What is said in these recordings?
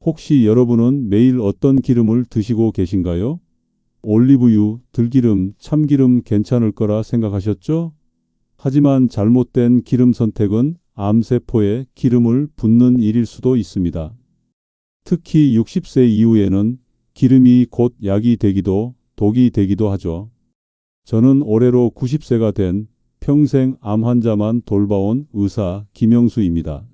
혹시 여러분은 매일 어떤 기름을 드시고 계신가요? 올리브유, 들기름, 참기름 괜찮을 거라 생각하셨죠? 하지만 잘못된 기름 선택은 암세포에 기름을 붓는 일일 수도 있습니다. 특히 60세 이후에는 기름이 곧 약이 되기도 독이 되기도 하죠. 저는 올해로 90세가 된 평생 암 환자만 돌봐온 의사 김영수입니다.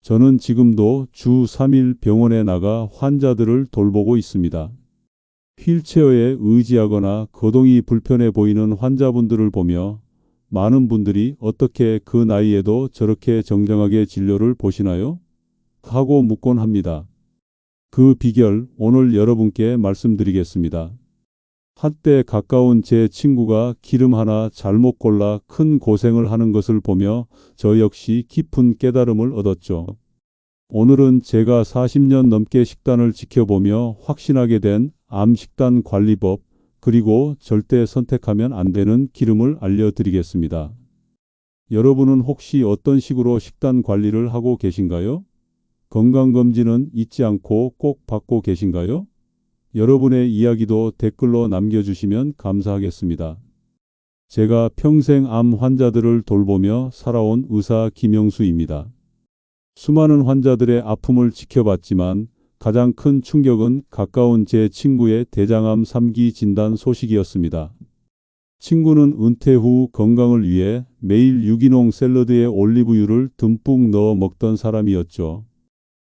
저는 지금도 주 3일 병원에 나가 환자들을 돌보고 있습니다. 휠체어에 의지하거나 거동이 불편해 보이는 환자분들을 보며 많은 분들이 어떻게 그 나이에도 저렇게 정정하게 진료를 보시나요? 하고 묻곤 합니다. 그 비결 오늘 여러분께 말씀드리겠습니다. 한때 가까운 제 친구가 기름 하나 잘못 골라 큰 고생을 하는 것을 보며 저 역시 깊은 깨달음을 얻었죠. 오늘은 제가 40년 넘게 식단을 지켜보며 확신하게 된 암식단 관리법, 그리고 절대 선택하면 안 되는 기름을 알려드리겠습니다. 여러분은 혹시 어떤 식으로 식단 관리를 하고 계신가요? 건강검진은 잊지 않고 꼭 받고 계신가요? 여러분의 이야기도 댓글로 남겨주시면 감사하겠습니다. 제가 평생 암 환자들을 돌보며 살아온 의사 김영수입니다. 수많은 환자들의 아픔을 지켜봤지만 가장 큰 충격은 가까운 제 친구의 대장암 3기 진단 소식이었습니다. 친구는 은퇴 후 건강을 위해 매일 유기농 샐러드에 올리브유를 듬뿍 넣어 먹던 사람이었죠.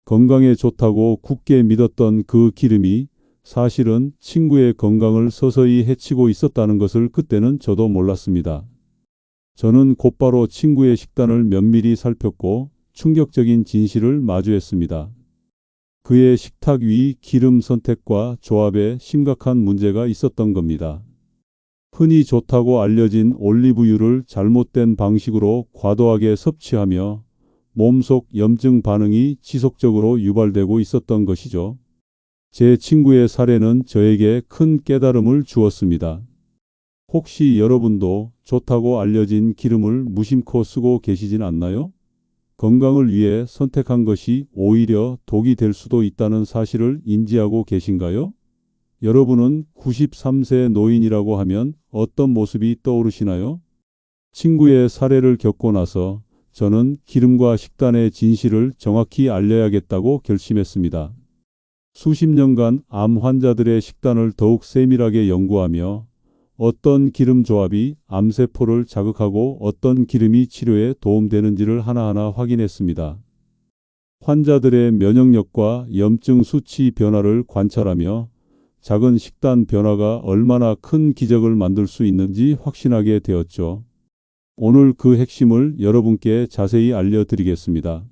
건강에 좋다고 굳게 믿었던 그 기름이 사실은 친구의 건강을 서서히 해치고 있었다는 것을 그때는 저도 몰랐습니다. 저는 곧바로 친구의 식단을 면밀히 살폈고 충격적인 진실을 마주했습니다. 그의 식탁 위 기름 선택과 조합에 심각한 문제가 있었던 겁니다. 흔히 좋다고 알려진 올리브유를 잘못된 방식으로 과도하게 섭취하며 몸속 염증 반응이 지속적으로 유발되고 있었던 것이죠. 제 친구의 사례는 저에게 큰 깨달음을 주었습니다. 혹시 여러분도 좋다고 알려진 기름을 무심코 쓰고 계시진 않나요? 건강을 위해 선택한 것이 오히려 독이 될 수도 있다는 사실을 인지하고 계신가요? 여러분은 93세 노인이라고 하면 어떤 모습이 떠오르시나요? 친구의 사례를 겪고 나서 저는 기름과 식단의 진실을 정확히 알려야겠다고 결심했습니다. 수십 년간 암 환자들의 식단을 더욱 세밀하게 연구하며 어떤 기름 조합이 암세포를 자극하고 어떤 기름이 치료에 도움되는지를 하나하나 확인했습니다. 환자들의 면역력과 염증 수치 변화를 관찰하며 작은 식단 변화가 얼마나 큰 기적을 만들 수 있는지 확신하게 되었죠. 오늘 그 핵심을 여러분께 자세히 알려드리겠습니다.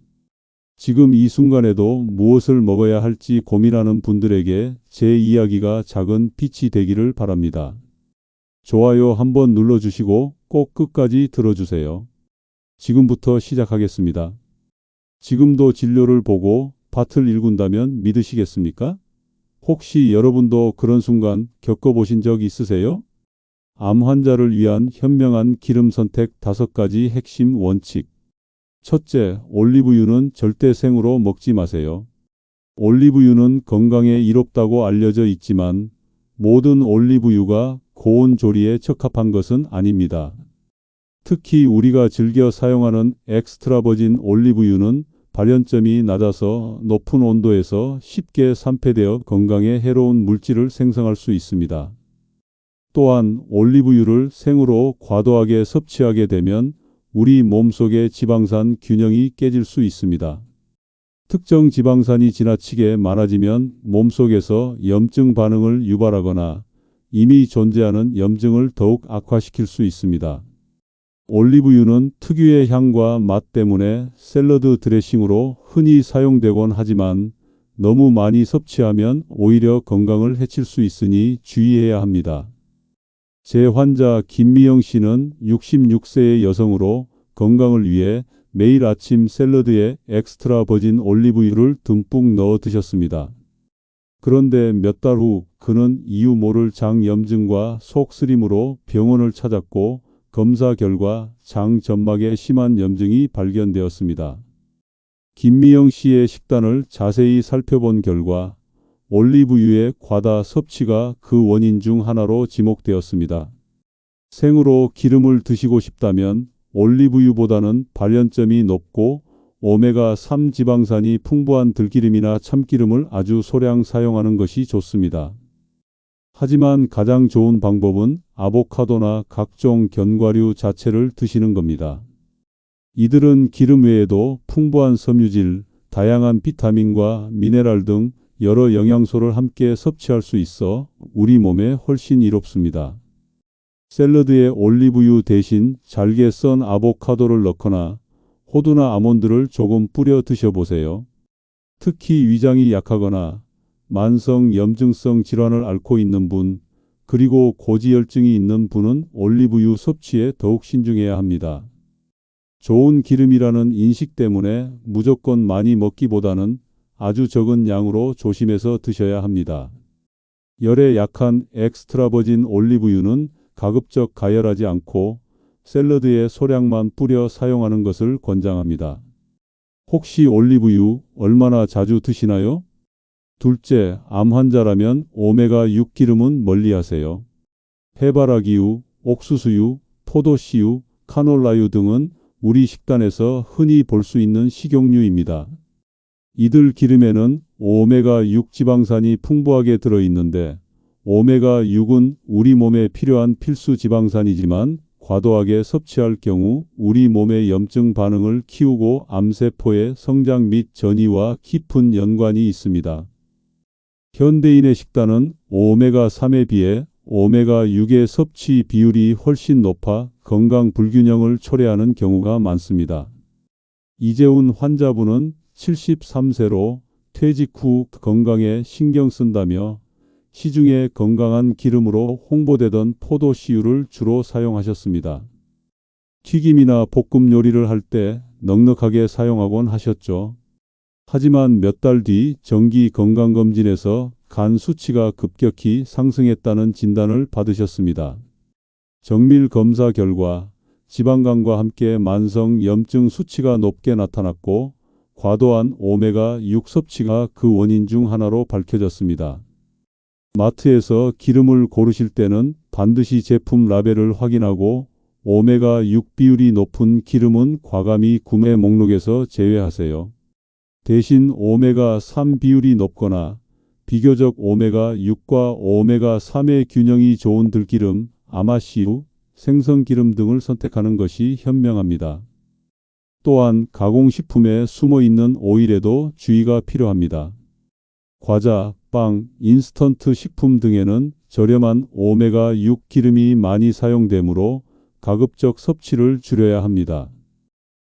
지금 이 순간에도 무엇을 먹어야 할지 고민하는 분들에게 제 이야기가 작은 빛이 되기를 바랍니다. 좋아요 한번 눌러주시고 꼭 끝까지 들어주세요. 지금부터 시작하겠습니다. 지금도 진료를 보고 밭을 일군다면 믿으시겠습니까? 혹시 여러분도 그런 순간 겪어보신 적 있으세요? 암 환자를 위한 현명한 기름 선택 5가지 핵심 원칙. 첫째, 올리브유는 절대 생으로 먹지 마세요. 올리브유는 건강에 이롭다고 알려져 있지만 모든 올리브유가 고온 조리에 적합한 것은 아닙니다. 특히 우리가 즐겨 사용하는 엑스트라 버진 올리브유는 발연점이 낮아서 높은 온도에서 쉽게 산패되어 건강에 해로운 물질을 생성할 수 있습니다. 또한 올리브유를 생으로 과도하게 섭취하게 되면 우리 몸속의 지방산 균형이 깨질 수 있습니다. 특정 지방산이 지나치게 많아지면 몸속에서 염증 반응을 유발하거나 이미 존재하는 염증을 더욱 악화시킬 수 있습니다. 올리브유는 특유의 향과 맛 때문에 샐러드 드레싱으로 흔히 사용되곤 하지만 너무 많이 섭취하면 오히려 건강을 해칠 수 있으니 주의해야 합니다. 제 환자 김미영 씨는 66세의 여성으로 건강을 위해 매일 아침 샐러드에 엑스트라 버진 올리브유를 듬뿍 넣어 드셨습니다. 그런데 몇 달 후 그는 이유 모를 장염증과 속쓰림으로 병원을 찾았고 검사 결과 장 점막에 심한 염증이 발견되었습니다. 김미영 씨의 식단을 자세히 살펴본 결과 올리브유의 과다 섭취가 그 원인 중 하나로 지목되었습니다. 생으로 기름을 드시고 싶다면 올리브유보다는 발연점이 높고 오메가3 지방산이 풍부한 들기름이나 참기름을 아주 소량 사용하는 것이 좋습니다. 하지만 가장 좋은 방법은 아보카도나 각종 견과류 자체를 드시는 겁니다. 이들은 기름 외에도 풍부한 섬유질, 다양한 비타민과 미네랄 등 여러 영양소를 함께 섭취할 수 있어 우리 몸에 훨씬 이롭습니다. 샐러드에 올리브유 대신 잘게 썬 아보카도를 넣거나 호두나 아몬드를 조금 뿌려 드셔보세요. 특히 위장이 약하거나 만성 염증성 질환을 앓고 있는 분, 그리고 고지혈증이 있는 분은 올리브유 섭취에 더욱 신중해야 합니다. 좋은 기름이라는 인식 때문에 무조건 많이 먹기보다는 아주 적은 양으로 조심해서 드셔야 합니다. 열에 약한 엑스트라 버진 올리브유는 가급적 가열하지 않고 샐러드에 소량만 뿌려 사용하는 것을 권장합니다. 혹시 올리브유 얼마나 자주 드시나요? 둘째, 암 환자라면 오메가6 기름은 멀리하세요. 해바라기유, 옥수수유, 포도씨유, 카놀라유 등은 우리 식단에서 흔히 볼 수 있는 식용유입니다. 이들 기름에는 오메가6 지방산이 풍부하게 들어있는데 오메가6은 우리 몸에 필요한 필수 지방산이지만 과도하게 섭취할 경우 우리 몸의 염증 반응을 키우고 암세포의 성장 및 전이와 깊은 연관이 있습니다. 현대인의 식단은 오메가3에 비해 오메가6의 섭취 비율이 훨씬 높아 건강 불균형을 초래하는 경우가 많습니다. 이재훈 환자분은 73세로 퇴직 후 건강에 신경 쓴다며 시중에 건강한 기름으로 홍보되던 포도씨유를 주로 사용하셨습니다. 튀김이나 볶음 요리를 할 때 넉넉하게 사용하곤 하셨죠. 하지만 몇 달 뒤 정기 건강검진에서 간 수치가 급격히 상승했다는 진단을 받으셨습니다. 정밀 검사 결과 지방간과 함께 만성 염증 수치가 높게 나타났고 과도한 오메가6 섭취가 그 원인 중 하나로 밝혀졌습니다. 마트에서 기름을 고르실 때는 반드시 제품 라벨을 확인하고 오메가6 비율이 높은 기름은 과감히 구매 목록에서 제외하세요. 대신 오메가3 비율이 높거나 비교적 오메가6과 오메가3의 균형이 좋은 들기름, 아마씨유, 생선기름 등을 선택하는 것이 현명합니다. 또한 가공식품에 숨어있는 오일에도 주의가 필요합니다. 과자, 빵, 인스턴트 식품 등에는 저렴한 오메가6 기름이 많이 사용되므로 가급적 섭취를 줄여야 합니다.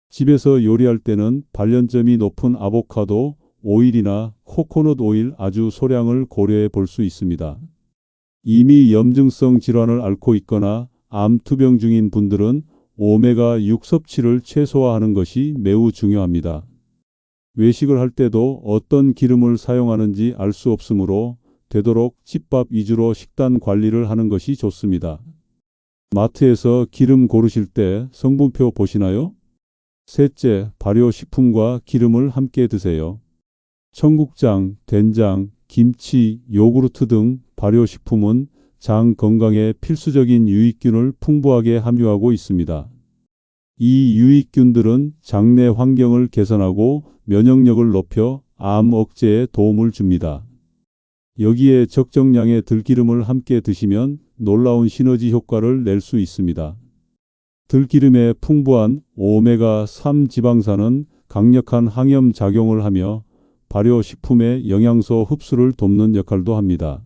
집에서 요리할 때는 발연점이 높은 아보카도 오일이나 코코넛 오일 아주 소량을 고려해 볼 수 있습니다. 이미 염증성 질환을 앓고 있거나 암 투병 중인 분들은 오메가6 섭취를 최소화하는 것이 매우 중요합니다. 외식을 할 때도 어떤 기름을 사용하는지 알 수 없으므로 되도록 집밥 위주로 식단 관리를 하는 것이 좋습니다. 마트에서 기름 고르실 때 성분표 보시나요? 셋째, 발효식품과 기름을 함께 드세요. 청국장, 된장, 김치, 요구르트 등 발효식품은 장 건강에 필수적인 유익균을 풍부하게 함유하고 있습니다. 이 유익균들은 장내 환경을 개선하고 면역력을 높여 암 억제에 도움을 줍니다. 여기에 적정량의 들기름을 함께 드시면 놀라운 시너지 효과를 낼 수 있습니다. 들기름의 풍부한 오메가3 지방산은 강력한 항염 작용을 하며 발효식품의 영양소 흡수를 돕는 역할도 합니다.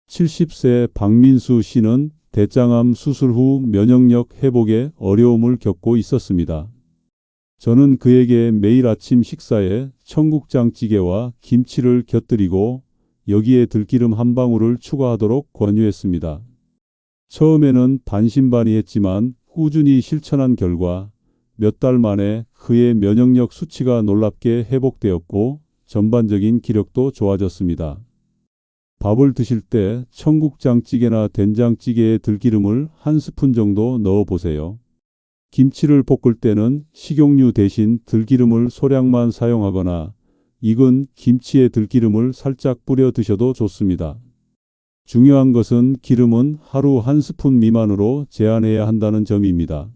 70세 박민수 씨는 대장암 수술 후 면역력 회복에 어려움을 겪고 있었습니다. 저는 그에게 매일 아침 식사에 청국장찌개와 김치를 곁들이고 여기에 들기름 한 방울을 추가하도록 권유했습니다. 처음에는 반신반의했지만 꾸준히 실천한 결과 몇 달 만에 그의 면역력 수치가 놀랍게 회복되었고 전반적인 기력도 좋아졌습니다. 밥을 드실 때 청국장찌개나 된장찌개에 들기름을 한 스푼 정도 넣어 보세요. 김치를 볶을 때는 식용유 대신 들기름을 소량만 사용하거나 익은 김치에 들기름을 살짝 뿌려 드셔도 좋습니다. 중요한 것은 기름은 하루 1스푼 미만으로 제한해야 한다는 점입니다.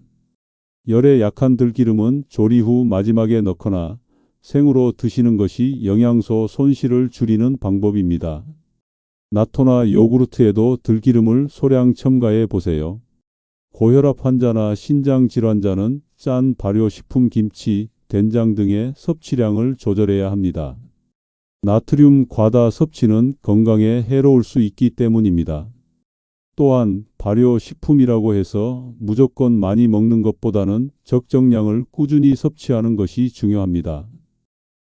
열에 약한 들기름은 조리 후 마지막에 넣거나 생으로 드시는 것이 영양소 손실을 줄이는 방법입니다. 나토나 요구르트에도 들기름을 소량 첨가해 보세요. 고혈압 환자나 신장 질환자는 짠 발효식품 김치, 된장 등의 섭취량을 조절해야 합니다. 나트륨 과다 섭취는 건강에 해로울 수 있기 때문입니다. 또한 발효식품이라고 해서 무조건 많이 먹는 것보다는 적정량을 꾸준히 섭취하는 것이 중요합니다.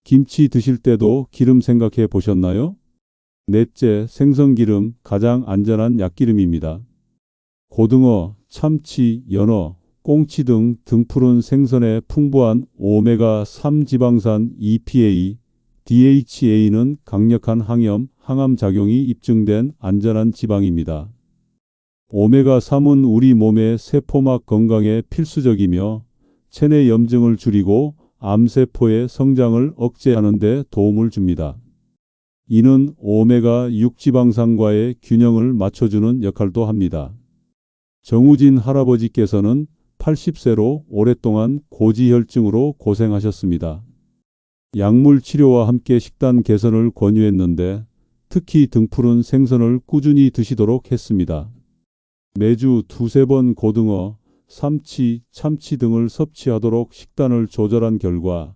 김치 드실 때도 기름 생각해 보셨나요? 넷째, 생선기름, 가장 안전한 약기름입니다. 고등어, 참치, 연어, 꽁치 등 등푸른 생선에 풍부한 오메가3 지방산 EPA, DHA는 강력한 항염, 항암 작용이 입증된 안전한 지방입니다. 오메가3은 우리 몸의 세포막 건강에 필수적이며 체내 염증을 줄이고 암세포의 성장을 억제하는 데 도움을 줍니다. 이는 오메가6 지방산과의 균형을 맞춰주는 역할도 합니다. 정우진 할아버지께서는 80세로 오랫동안 고지혈증으로 고생하셨습니다. 약물 치료와 함께 식단 개선을 권유했는데 특히 등푸른 생선을 꾸준히 드시도록 했습니다. 매주 2~3번 고등어, 삼치, 참치 등을 섭취하도록 식단을 조절한 결과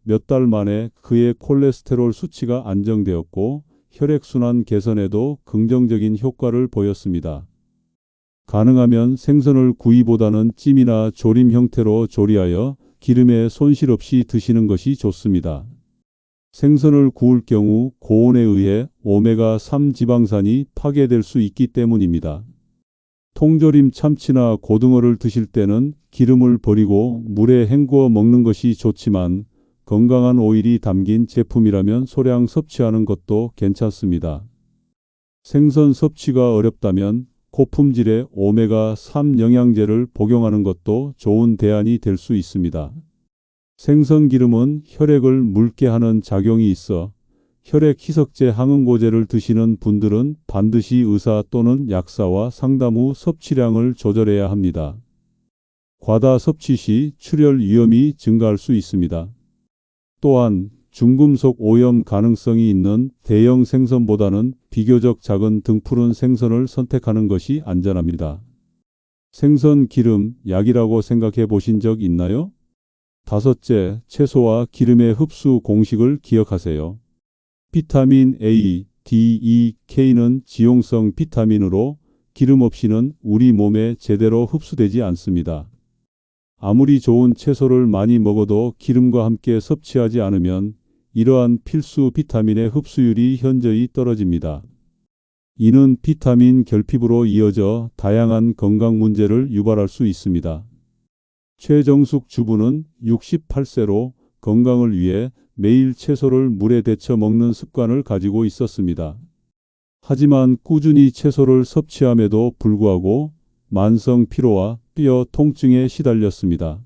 몇 달 만에 그의 콜레스테롤 수치가 안정되었고 혈액순환 개선에도 긍정적인 효과를 보였습니다. 가능하면 생선을 구이보다는 찜이나 조림 형태로 조리하여 기름에 손실 없이 드시는 것이 좋습니다. 생선을 구울 경우 고온에 의해 오메가3 지방산이 파괴될 수 있기 때문입니다. 통조림 참치나 고등어를 드실 때는 기름을 버리고 물에 헹구어 먹는 것이 좋지만 건강한 오일이 담긴 제품이라면 소량 섭취하는 것도 괜찮습니다. 생선 섭취가 어렵다면 고품질의 오메가3 영양제를 복용하는 것도 좋은 대안이 될 수 있습니다. 생선 기름은 혈액을 묽게 하는 작용이 있어 혈액 희석제 항응고제를 드시는 분들은 반드시 의사 또는 약사와 상담 후 섭취량을 조절해야 합니다. 과다 섭취 시 출혈 위험이 증가할 수 있습니다. 또한 중금속 오염 가능성이 있는 대형 생선보다는 비교적 작은 등푸른 생선을 선택하는 것이 안전합니다. 생선 기름 약이라고 생각해 보신 적 있나요? 다섯째, 채소와 기름의 흡수 공식을 기억하세요. 비타민 A, D, E, K는 지용성 비타민으로 기름 없이는 우리 몸에 제대로 흡수되지 않습니다. 아무리 좋은 채소를 많이 먹어도 기름과 함께 섭취하지 않으면 이러한 필수 비타민의 흡수율이 현저히 떨어집니다. 이는 비타민 결핍으로 이어져 다양한 건강 문제를 유발할 수 있습니다. 최정숙 주부는 68세로 건강을 위해 매일 채소를 물에 데쳐 먹는 습관을 가지고 있었습니다. 하지만 꾸준히 채소를 섭취함에도 불구하고 만성 피로와 뼈 통증에 시달렸습니다.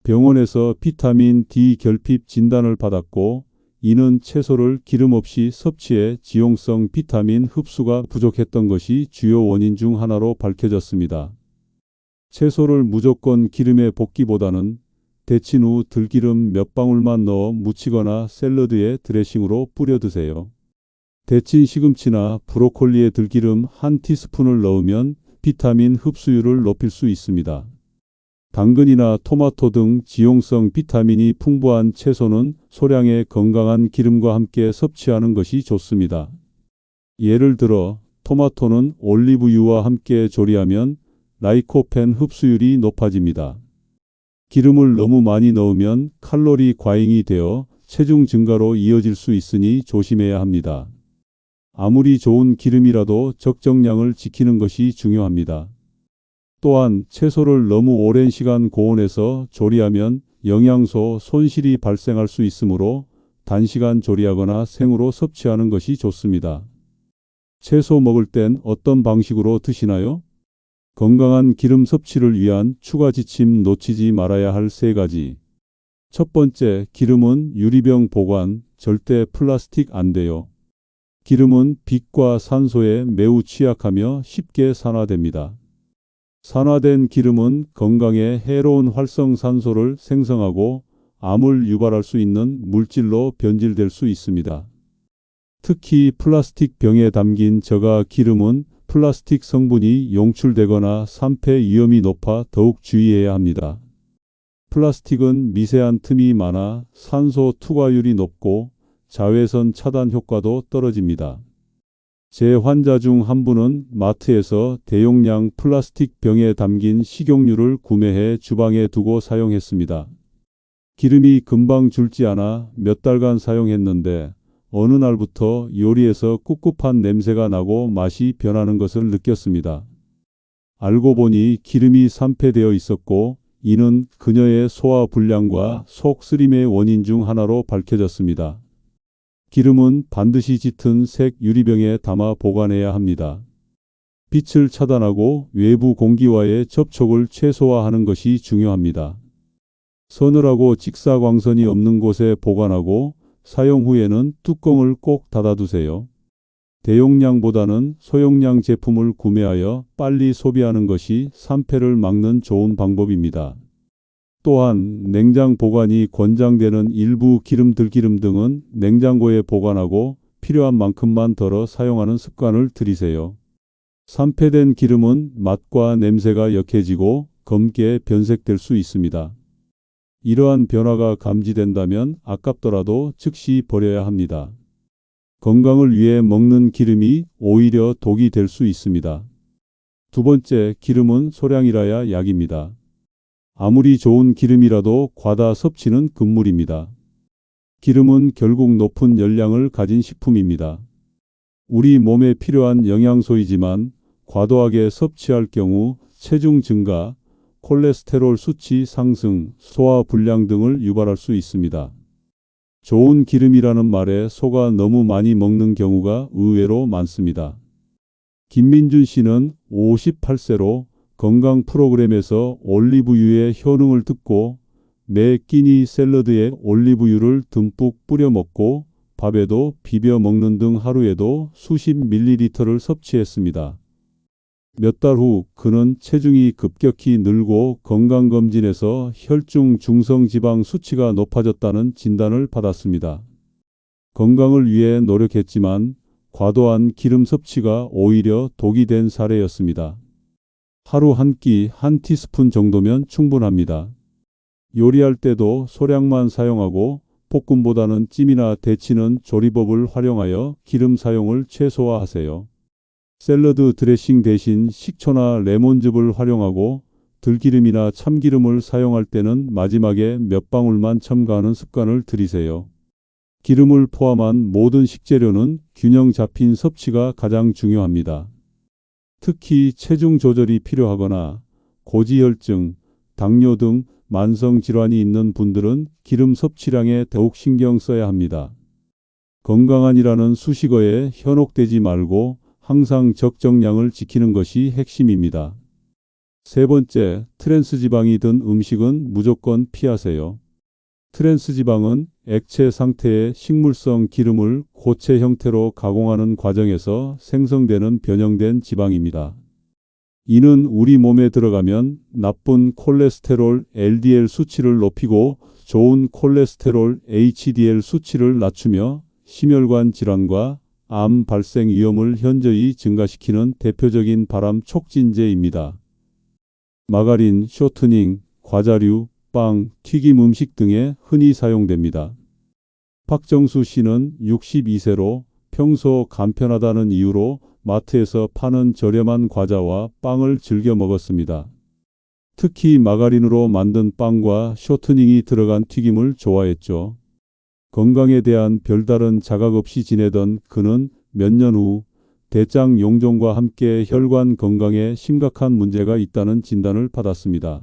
병원에서 비타민 D 결핍 진단을 받았고 이는 채소를 기름 없이 섭취해 지용성 비타민 흡수가 부족했던 것이 주요 원인 중 하나로 밝혀졌습니다. 채소를 무조건 기름에 볶기보다는 데친 후 들기름 몇 방울만 넣어 무치거나 샐러드에 드레싱으로 뿌려 드세요. 데친 시금치나 브로콜리에 들기름 1티스푼을 넣으면 비타민 흡수율을 높일 수 있습니다. 당근이나 토마토 등 지용성 비타민이 풍부한 채소는 소량의 건강한 기름과 함께 섭취하는 것이 좋습니다. 예를 들어 토마토는 올리브유와 함께 조리하면 라이코펜 흡수율이 높아집니다. 기름을 너무 많이 넣으면 칼로리 과잉이 되어 체중 증가로 이어질 수 있으니 조심해야 합니다. 아무리 좋은 기름이라도 적정량을 지키는 것이 중요합니다. 또한 채소를 너무 오랜 시간 고온에서 조리하면 영양소 손실이 발생할 수 있으므로 단시간 조리하거나 생으로 섭취하는 것이 좋습니다. 채소 먹을 땐 어떤 방식으로 드시나요? 건강한 기름 섭취를 위한 추가 지침 놓치지 말아야 할 3가지. 첫 번째, 기름은 유리병 보관, 절대 플라스틱 안 돼요. 기름은 빛과 산소에 매우 취약하며 쉽게 산화됩니다. 산화된 기름은 건강에 해로운 활성산소를 생성하고 암을 유발할 수 있는 물질로 변질될 수 있습니다. 특히 플라스틱 병에 담긴 저가 기름은 플라스틱 성분이 용출되거나 산패 위험이 높아 더욱 주의해야 합니다. 플라스틱은 미세한 틈이 많아 산소 투과율이 높고 자외선 차단 효과도 떨어집니다. 제 환자 중 한 분은 마트에서 대용량 플라스틱 병에 담긴 식용유를 구매해 주방에 두고 사용했습니다. 기름이 금방 줄지 않아 몇 달간 사용했는데 어느 날부터 요리에서 꿉꿉한 냄새가 나고 맛이 변하는 것을 느꼈습니다. 알고 보니 기름이 산패되어 있었고 이는 그녀의 소화 불량과 속 쓰림의 원인 중 하나로 밝혀졌습니다. 기름은 반드시 짙은 색 유리병에 담아 보관해야 합니다. 빛을 차단하고 외부 공기와의 접촉을 최소화하는 것이 중요합니다. 서늘하고 직사광선이 없는 곳에 보관하고 사용 후에는 뚜껑을 꼭 닫아두세요. 대용량보다는 소용량 제품을 구매하여 빨리 소비하는 것이 산패를 막는 좋은 방법입니다. 또한 냉장 보관이 권장되는 일부 기름, 들기름 등은 냉장고에 보관하고 필요한 만큼만 덜어 사용하는 습관을 들이세요. 산패된 기름은 맛과 냄새가 역해지고 검게 변색될 수 있습니다. 이러한 변화가 감지된다면 아깝더라도 즉시 버려야 합니다. 건강을 위해 먹는 기름이 오히려 독이 될 수 있습니다. 두 번째, 기름은 소량이라야 약입니다. 아무리 좋은 기름이라도 과다 섭취는 금물입니다. 기름은 결국 높은 열량을 가진 식품입니다. 우리 몸에 필요한 영양소이지만 과도하게 섭취할 경우 체중 증가, 콜레스테롤 수치 상승, 소화 불량 등을 유발할 수 있습니다. 좋은 기름이라는 말에 속아 너무 많이 먹는 경우가 의외로 많습니다. 김민준 씨는 58세로 건강 프로그램에서 올리브유의 효능을 듣고 매 끼니 샐러드에 올리브유를 듬뿍 뿌려 먹고 밥에도 비벼 먹는 등 하루에도 수십 밀리리터를 섭취했습니다. 몇 달 후 그는 체중이 급격히 늘고 건강검진에서 혈중 중성지방 수치가 높아졌다는 진단을 받았습니다. 건강을 위해 노력했지만 과도한 기름 섭취가 오히려 독이 된 사례였습니다. 하루 한 끼 한 티스푼 정도면 충분합니다. 요리할 때도 소량만 사용하고 볶음보다는 찜이나 데치는 조리법을 활용하여 기름 사용을 최소화하세요. 샐러드 드레싱 대신 식초나 레몬즙을 활용하고 들기름이나 참기름을 사용할 때는 마지막에 몇 방울만 첨가하는 습관을 들이세요. 기름을 포함한 모든 식재료는 균형 잡힌 섭취가 가장 중요합니다. 특히 체중 조절이 필요하거나 고지혈증, 당뇨 등 만성 질환이 있는 분들은 기름 섭취량에 더욱 신경 써야 합니다. 건강한이라는 수식어에 현혹되지 말고 항상 적정량을 지키는 것이 핵심입니다. 세 번째, 트랜스지방이 든 음식은 무조건 피하세요. 트랜스지방은 액체 상태의 식물성 기름을 고체 형태로 가공하는 과정에서 생성되는 변형된 지방입니다. 이는 우리 몸에 들어가면 나쁜 콜레스테롤 LDL 수치를 높이고 좋은 콜레스테롤 HDL 수치를 낮추며 심혈관 질환과 암 발생 위험을 현저히 증가시키는 대표적인 발암 촉진제입니다. 마가린, 쇼트닝, 과자류, 빵, 튀김 음식 등에 흔히 사용됩니다. 박정수 씨는 62세로 평소 간편하다는 이유로 마트에서 파는 저렴한 과자와 빵을 즐겨 먹었습니다. 특히 마가린으로 만든 빵과 쇼트닝이 들어간 튀김을 좋아했죠. 건강에 대한 별다른 자각 없이 지내던 그는 몇 년 후 대장 용종과 함께 혈관 건강에 심각한 문제가 있다는 진단을 받았습니다.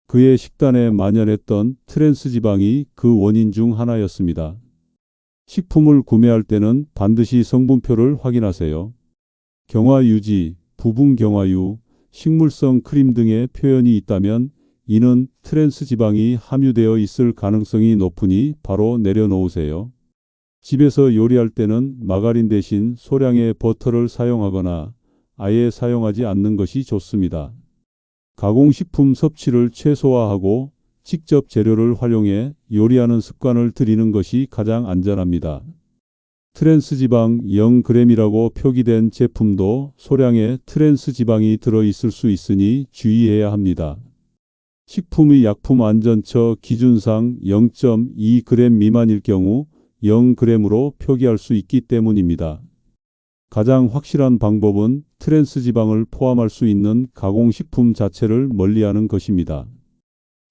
그의 식단에 만연했던 트랜스지방이 그 원인 중 하나였습니다. 식품을 구매할 때는 반드시 성분표를 확인하세요. 경화유지, 부분 경화유, 식물성 크림 등의 표현이 있다면 이는 트랜스 지방이 함유되어 있을 가능성이 높으니 바로 내려놓으세요. 집에서 요리할 때는 마가린 대신 소량의 버터를 사용하거나 아예 사용하지 않는 것이 좋습니다. 가공식품 섭취를 최소화하고 직접 재료를 활용해 요리하는 습관을 들이는 것이 가장 안전합니다. 트랜스 지방 0g이라고 표기된 제품도 소량의 트랜스 지방이 들어있을 수 있으니 주의해야 합니다. 식품의 약품안전처 기준상 0.2g 미만일 경우 0g으로 표기할 수 있기 때문입니다. 가장 확실한 방법은 트랜스 지방을 포함할 수 있는 가공식품 자체를 멀리하는 것입니다.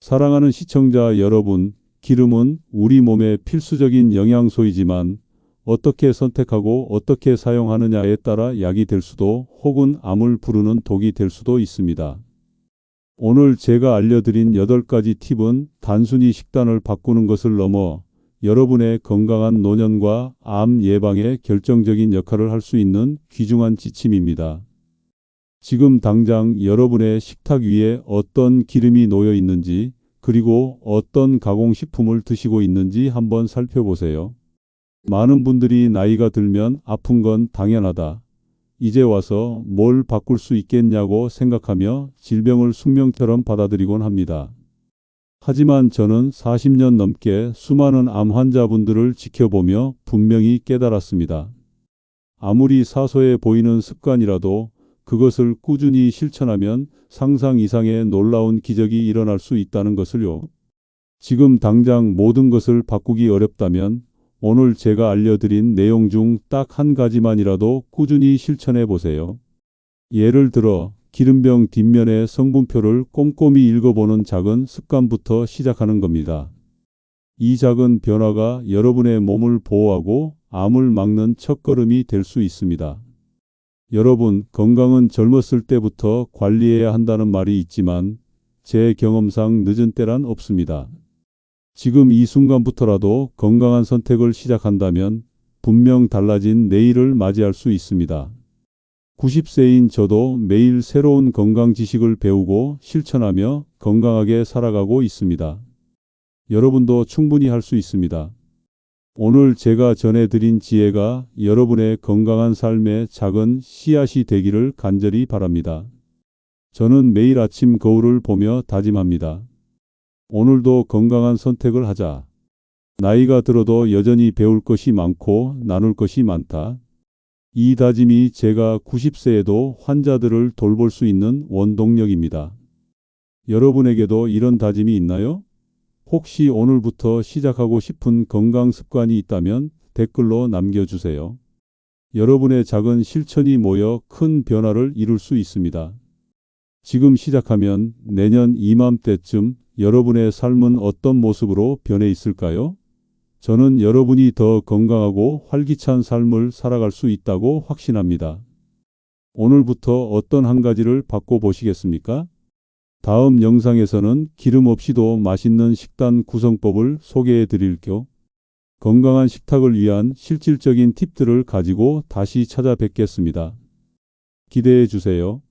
사랑하는 시청자 여러분, 기름은 우리 몸의 필수적인 영양소이지만 어떻게 선택하고 어떻게 사용하느냐에 따라 약이 될 수도 혹은 암을 부르는 독이 될 수도 있습니다. 오늘 제가 알려드린 8가지 팁은 단순히 식단을 바꾸는 것을 넘어 여러분의 건강한 노년과 암 예방에 결정적인 역할을 할 수 있는 귀중한 지침입니다. 지금 당장 여러분의 식탁 위에 어떤 기름이 놓여 있는지, 그리고 어떤 가공식품을 드시고 있는지 한번 살펴보세요. 많은 분들이 나이가 들면 아픈 건 당연하다. 이제 와서 뭘 바꿀 수 있겠냐고 생각하며 질병을 숙명처럼 받아들이곤 합니다. 하지만 저는 40년 넘게 수많은 암 환자분들을 지켜보며 분명히 깨달았습니다. 아무리 사소해 보이는 습관이라도 그것을 꾸준히 실천하면 상상 이상의 놀라운 기적이 일어날 수 있다는 것을요. 지금 당장 모든 것을 바꾸기 어렵다면 오늘 제가 알려드린 내용 중 딱 한 가지만이라도 꾸준히 실천해 보세요. 예를 들어 기름병 뒷면의 성분표를 꼼꼼히 읽어보는 작은 습관부터 시작하는 겁니다. 이 작은 변화가 여러분의 몸을 보호하고 암을 막는 첫걸음이 될 수 있습니다. 여러분, 건강은 젊었을 때부터 관리해야 한다는 말이 있지만 제 경험상 늦은 때란 없습니다. 지금 이 순간부터라도 건강한 선택을 시작한다면 분명 달라진 내일을 맞이할 수 있습니다. 90세인 저도 매일 새로운 건강 지식을 배우고 실천하며 건강하게 살아가고 있습니다. 여러분도 충분히 할 수 있습니다. 오늘 제가 전해드린 지혜가 여러분의 건강한 삶의 작은 씨앗이 되기를 간절히 바랍니다. 저는 매일 아침 거울을 보며 다짐합니다. 오늘도 건강한 선택을 하자. 나이가 들어도 여전히 배울 것이 많고 나눌 것이 많다. 이 다짐이 제가 90세에도 환자들을 돌볼 수 있는 원동력입니다. 여러분에게도 이런 다짐이 있나요? 혹시 오늘부터 시작하고 싶은 건강 습관이 있다면 댓글로 남겨주세요. 여러분의 작은 실천이 모여 큰 변화를 이룰 수 있습니다. 지금 시작하면 내년 이맘때쯤 여러분의 삶은 어떤 모습으로 변해 있을까요? 저는 여러분이 더 건강하고 활기찬 삶을 살아갈 수 있다고 확신합니다. 오늘부터 어떤 한 가지를 바꿔보시겠습니까? 다음 영상에서는 기름 없이도 맛있는 식단 구성법을 소개해 드릴게요. 건강한 식탁을 위한 실질적인 팁들을 가지고 다시 찾아뵙겠습니다. 기대해 주세요.